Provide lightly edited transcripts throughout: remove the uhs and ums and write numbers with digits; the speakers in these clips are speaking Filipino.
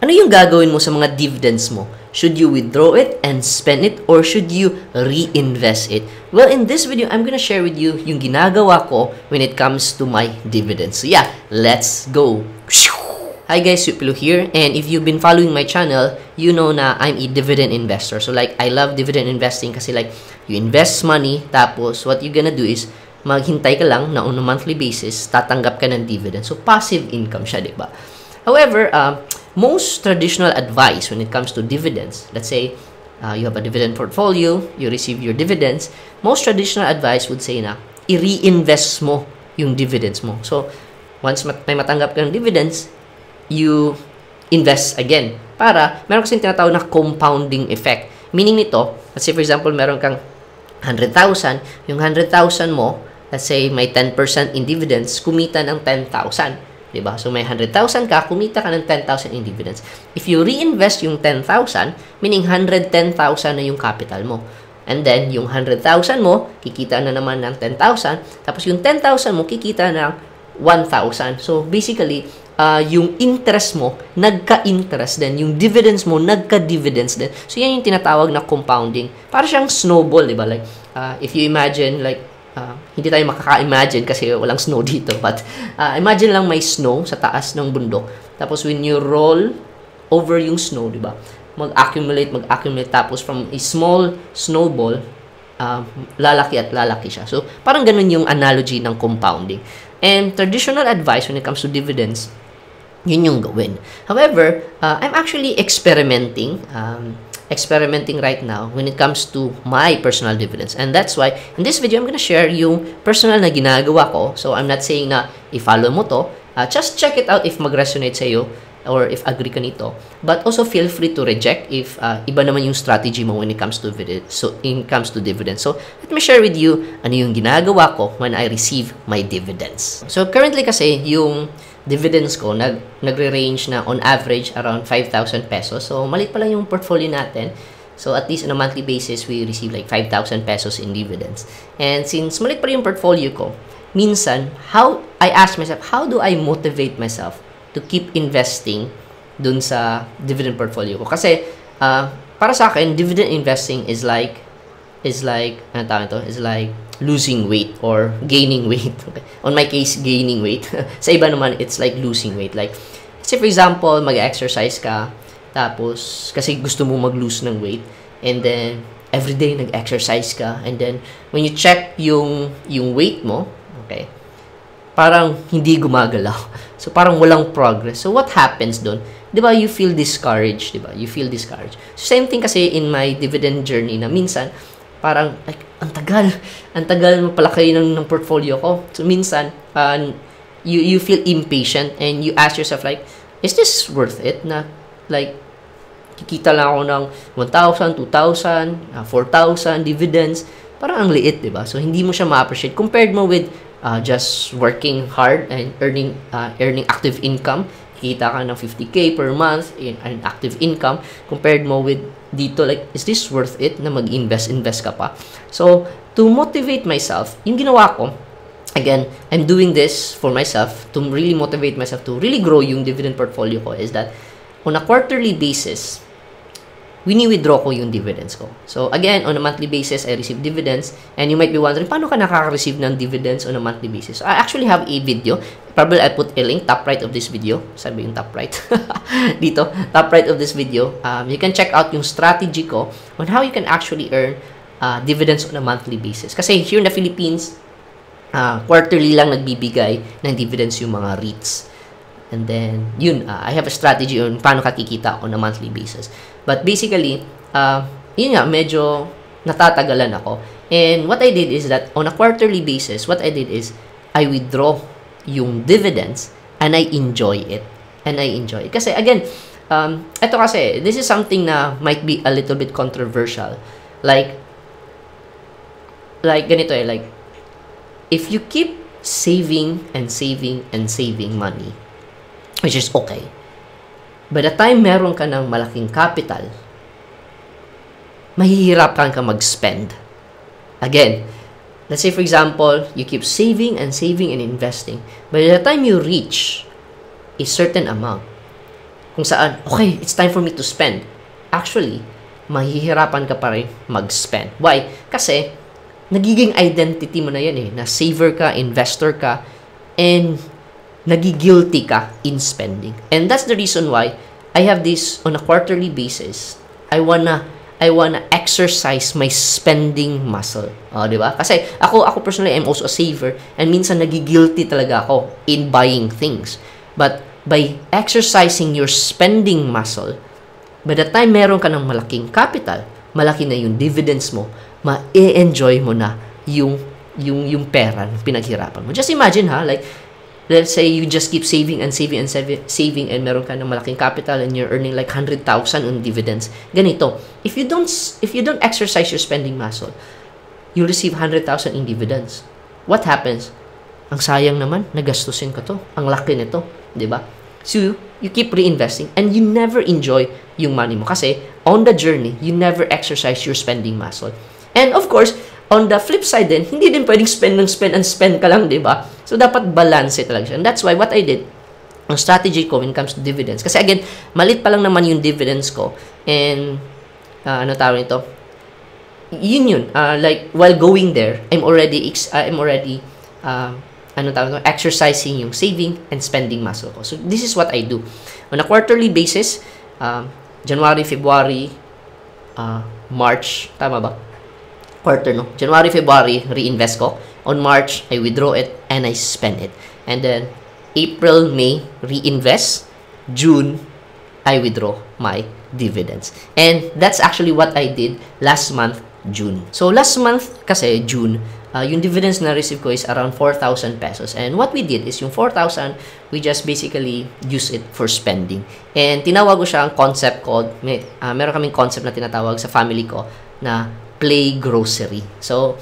Ano yung gagawin mo sa mga dividends mo? Should you withdraw it and spend it or should you reinvest it? Well, in this video, I'm gonna share with you yung ginagawa ko when it comes to my dividends. So yeah, let's go! Hi guys, Supilo here, and if you've been following my channel, you know na I'm a dividend investor. So like, I love dividend investing kasi like, you invest money, tapos what you're gonna do is, maghintay ka lang na on a monthly basis, tatanggap ka ng dividend. So passive income siya, diba? However, most traditional advice when it comes to dividends, let's say, you have a dividend portfolio, you receive your dividends, most traditional advice would say na, i-reinvest mo yung dividends mo. So, once may matanggap ka ng dividends, you invest again. Para, meron kasing tinatawag na compounding effect. Meaning nito, let's say for example, meron kang 100,000, yung 100,000 mo, let's say may 10% in dividends, kumita ng 10,000. Diba? So, may 100,000 ka, kumita ka ng 10,000 in dividends. If you reinvest yung 10,000, meaning 110,000 na yung capital mo. And then, yung 100,000 mo, kikita na naman ng 10,000. Tapos, yung 10,000 mo, kikita ng 1,000. So, basically, yung interest mo, nagka-interest din. Yung dividends mo, nagka-dividends din. So, yan yung tinatawag na compounding. Para siyang snowball, diba? Like, if you imagine, like, hindi tayo makaka-imagine kasi walang snow dito. But, imagine lang may snow sa taas ng bundok. Tapos, when you roll over yung snow, diba? Mag-accumulate. Tapos, from a small snowball, lalaki at lalaki siya. So, parang ganun yung analogy ng compounding. And traditional advice when it comes to dividends, yun yung gawin. However, I'm actually experimenting right now when it comes to my personal dividends. And that's why, in this video, I'm gonna share yung personal na ginagawa ko. So, I'm not saying na i-follow mo to. Just check it out if mag-resonate sa'yo or if agree ka nito. But also, feel free to reject if iba naman yung strategy mo when it comes to dividends. So, let me share with you ano yung ginagawa ko when I receive my dividends. So, currently kasi, yung dividends ko, nagre-range na on average around 5,000 pesos. So, malit pa lang yung portfolio natin. So, at least on a monthly basis, we receive like 5,000 pesos in dividends. And since malit pa rin yung portfolio ko, minsan, I ask myself, how do I motivate myself to keep investing dun sa dividend portfolio ko? Kasi, para sa akin, dividend investing is like losing weight or gaining weight. Okay. On my case, gaining weight. Sa iba naman, it's like losing weight. Like, say for example, mag-exercise ka, tapos, kasi gusto mo mag-lose ng weight, and then, everyday nag-exercise ka, and then, when you check yung weight mo, okay, parang hindi gumagalaw. So, parang walang progress. So, what happens doon? Diba, you feel discouraged, diba? You feel discouraged. So, same thing kasi in my dividend journey na minsan, parang, like, ang tagal mapalaki ng portfolio ko. So, minsan, you feel impatient and you ask yourself, like, is this worth it? Na, like, kikita lang ako ng 1,000, 2,000, 4,000 dividends. Parang ang liit, diba? So, hindi mo siya ma-appreciate. Compared mo with just working hard and earning active income, kita ka ng 50K per month in an active income, compared mo with dito, like, is this worth it na mag-invest ka pa? So, to motivate myself, yung ginawa ko, again, I'm doing this for myself, to really motivate myself to really grow yung dividend portfolio ko, is that on a quarterly basis, wini-withdraw ko yung dividends ko. So, again, on a monthly basis, I receive dividends. And you might be wondering, paano ka nakaka-receive ng dividends on a monthly basis? So, I actually have a video. Probably I'll put a link, top right of this video. Sabi yung top right. Dito, top right of this video. You can check out yung strategy ko on how you can actually earn dividends on a monthly basis. Kasi here in the Philippines, quarterly lang nagbibigay ng dividends yung mga REITs. And then, yun, I have a strategy on paano ka kikita on a monthly basis. But basically, yun nga, medyo natatagalan ako. And what I did is that, on a quarterly basis, what I did is, I withdraw yung dividends, and I enjoy it. Kasi, again, ito kasi, this is something na might be a little bit controversial. Like ganito like, if you keep saving and saving and saving money, which is okay, by the time meron ka ng malaking capital, mahihirapan ka mag-spend. Again, let's say for example, you keep saving and saving and investing. By the time you reach a certain amount, kung saan, okay, it's time for me to spend. Actually, mahihirapan ka pa rin mag-spend. Why? Kasi, nagiging identity mo na yan eh, na saver ka, investor ka, and nagigilty ka in spending. And that's the reason why I have this on a quarterly basis. I wanna exercise my spending muscle. Di ba? Kasi ako personally, I'm also a saver, and minsan nagigilty talaga ako in buying things. But by exercising your spending muscle, by the time meron ka ng malaking capital, malaki na yung dividends mo, ma-enjoy mo na yung pera na pinaghirapan mo. Just imagine like, let's say you just keep saving and meron ka ng malaking capital and you're earning like 100,000 on dividends. Ganito, if you don't exercise your spending muscle, you'll receive 100,000 in dividends. What happens? Ang sayang naman, nagastusin ko to. Ang laki nito, 'di ba? So, you keep reinvesting and you never enjoy yung money mo kasi on the journey, you never exercise your spending muscle. And of course, on the flip side din, hindi din pwedeng spend ka lang, 'di ba? So, dapat balance talaga siya. And that's why what I did, ang strategy ko when it comes to dividends. Kasi again, malit pa lang naman yung dividends ko. And, ano tawag nito? Yun. Like, while going there, I'm already exercising yung saving and spending muscle ko. So, this is what I do. On a quarterly basis, January, February, March, tama ba? Quarter, no? January, February, reinvest ko. On March, I withdraw it and I spend it. And then, April, May, reinvest. June, I withdraw my dividends. And that's actually what I did last month, June. So, last month, kasi June, yung dividends na receive ko is around 4,000 pesos. And what we did is yung 4,000, we just basically use it for spending. And tinawag ko siya ang concept called, meron kaming concept na tinatawag sa family ko na play grocery. So,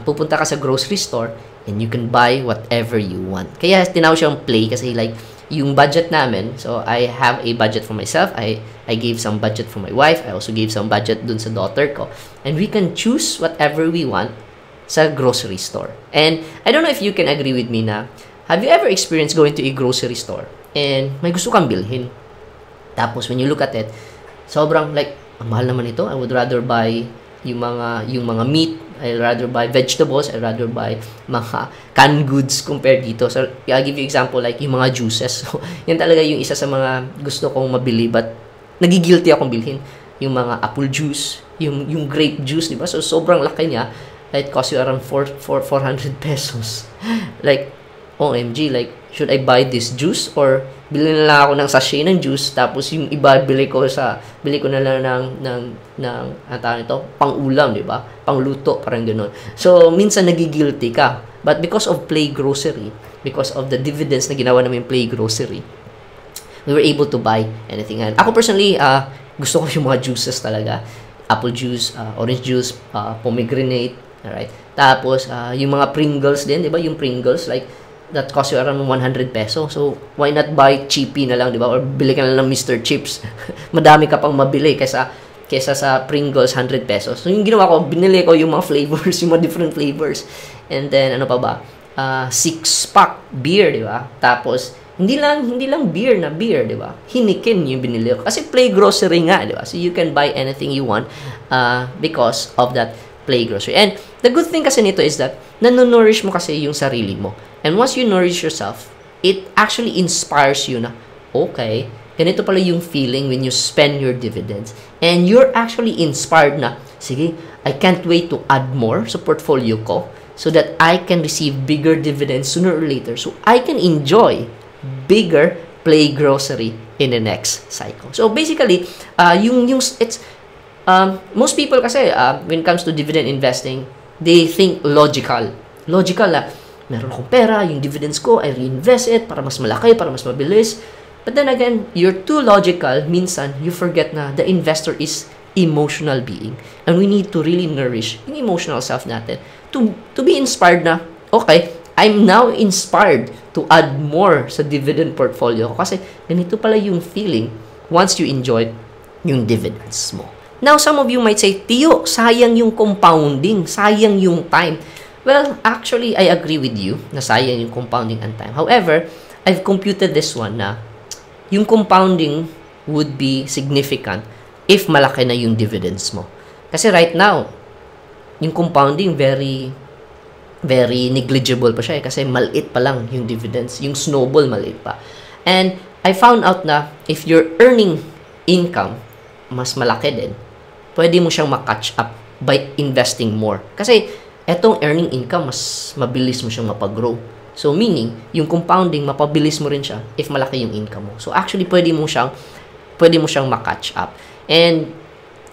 pupunta ka sa grocery store and you can buy whatever you want. Kaya tinawag siyang play kasi like, yung budget namin, so I have a budget for myself, I gave some budget for my wife, I also gave some budget dun sa daughter ko. And we can choose whatever we want sa grocery store. And I don't know if you can agree with me na, have you ever experienced going to a grocery store and may gusto kang bilhin? Tapos when you look at it, sobrang like, ang mahal naman ito, I would rather buy yung mga meat, I'd rather buy vegetables, I'd rather buy mga canned goods compared dito. So, I'll give you example like yung mga juices. So, yan talaga yung isa sa mga gusto kong mabili but nagigilty akong bilhin. Yung mga apple juice, yung grape juice, di ba? So, sobrang laki niya. It costs you around 400 pesos. Like, OMG, like, should I buy this juice or bilhin na lang ako ng sachet ng juice tapos yung iba bili ko na lang ng pang-ulam, di ba? Pang-luto, parang ganoon. So, minsan nagigilty ka. But because of Play Grocery, because of the dividends na ginawa namin Play Grocery, we were able to buy anything. And ako personally, gusto ko yung mga juices talaga. Apple juice, orange juice, pomegranate, alright? Tapos, yung mga Pringles din, di ba? Yung Pringles, like, that cost you around 100 peso. So, why not buy cheapy na lang, di ba? Or bili ka na lang ng Mr. Chips. Madami ka pang mabili kesa sa Pringles, 100 pesos. So, yung ginawa ko, binili ko yung mga flavors, yung mga different flavors. And then, ano pa ba? 6-pack beer, di ba? Tapos, hindi lang beer, di ba? Hinikin yung binili ko. Kasi Play Grocery nga, di ba? So, you can buy anything you want because of that Play Grocery. And the good thing kasi nito is that nanonourish mo kasi yung sarili mo. And once you nourish yourself, it actually inspires you na, okay, ganito pala yung feeling when you spend your dividends. And you're actually inspired na, sige, I can't wait to add more sa portfolio ko so that I can receive bigger dividends sooner or later. So I can enjoy bigger Play Grocery in the next cycle. So basically, most people kasi, when it comes to dividend investing, they think logical. Logical meron akong pera, yung dividends ko, I reinvest it para mas malaki, para mas mabilis. But then again, you're too logical, minsan, you forget na the investor is emotional being. And we need to really nourish yung emotional self natin to be inspired na, okay, I'm now inspired to add more sa dividend portfolio ko kasi ganito pala yung feeling once you enjoy yung dividends mo. Now, some of you might say, Tio, sayang yung compounding, sayang yung time. Well, actually, I agree with you na sayang yung compounding and time. However, I've computed this one na yung compounding would be significant if malaki na yung dividends mo. Kasi right now, yung compounding very negligible pa siya kasi maliit pa lang yung dividends. Yung snowball, maliit pa. And I found out na if you're earning income, mas malaki din, pwede mo siyang ma-catch up by investing more. Kasi etong earning income, mas mabilis mo siyang mapag-grow. So, meaning, yung compounding, mapabilis mo rin siya if malaki yung income mo. So, actually, pwede mo siyang ma-catch up. And,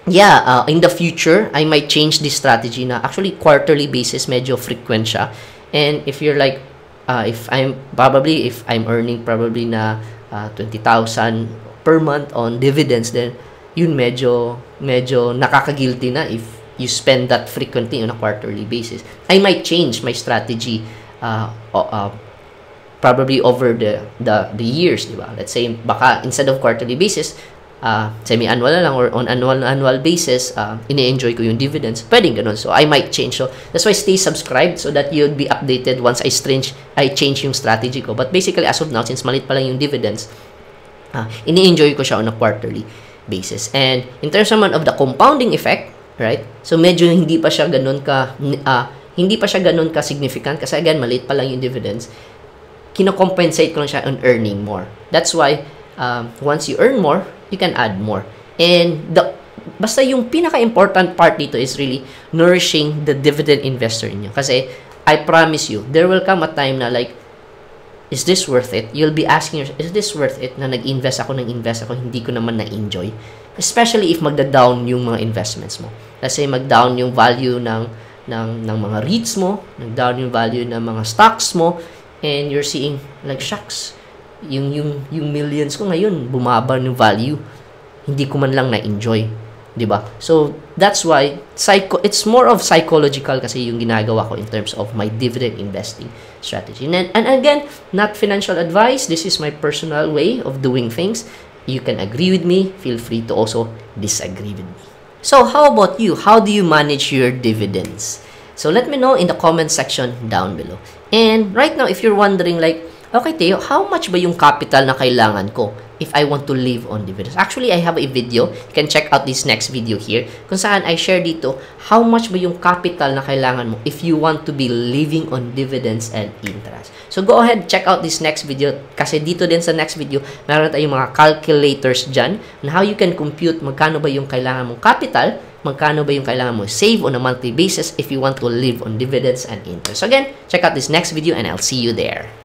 yeah, in the future, I might change this strategy na actually, quarterly basis, medyo frequent siya. And if you're like, if I'm earning probably na 20,000 per month on dividends, then, yun medyo nakaka-guilty na if you spend that frequently on a quarterly basis. I might change my strategy probably over the years, di ba? Let's say, baka instead of quarterly basis, semi-annual na lang or on annual basis, ini-enjoy ko yung dividends. Pwedeng ganun. So, I might change. So, that's why stay subscribed so that you'll be updated once I change yung strategy ko. But basically, as of now, since malit pa lang yung dividends, ini-enjoy ko siya on a quarterly basis. And in terms naman of the compounding effect, right? So, medyo hindi pa siya ganun ka significant kasi again, maliit pa lang yung dividends. Kino-compensate ko lang siya on earning more. That's why, once you earn more, you can add more. And basta yung pinaka-important part dito is really nourishing the dividend investor in you. Kasi, I promise you, there will come a time na like, is this worth it? You'll be asking yourself, is this worth it na nag-invest ako, hindi ko naman na-enjoy? Especially if magda-down yung mga investments mo. Kasi mag-down yung value ng mga REITs mo, nag-down yung value ng mga stocks mo, and you're seeing, like, shucks, yung millions ko ngayon, bumaba yung value. Hindi ko man lang na-enjoy. Diba? So, that's why, it's more of psychological kasi yung ginagawa ko in terms of my dividend investing strategy. And again, not financial advice. This is my personal way of doing things. You can agree with me. Feel free to also disagree with me. So, how about you? How do you manage your dividends? So, let me know in the comment section down below. And right now, if you're wondering like, okay, Theo, how much ba yung capital na kailangan ko if I want to live on dividends? Actually, I have a video. You can check out this next video here kung saan I share dito how much ba yung capital na kailangan mo if you want to be living on dividends and interest. So, go ahead, check out this next video kasi dito din sa next video, meron tayong mga calculators dyan on how you can compute magkano ba yung kailangan mong capital, magkano ba yung kailangan mo save on a monthly basis if you want to live on dividends and interest. So, again, check out this next video and I'll see you there.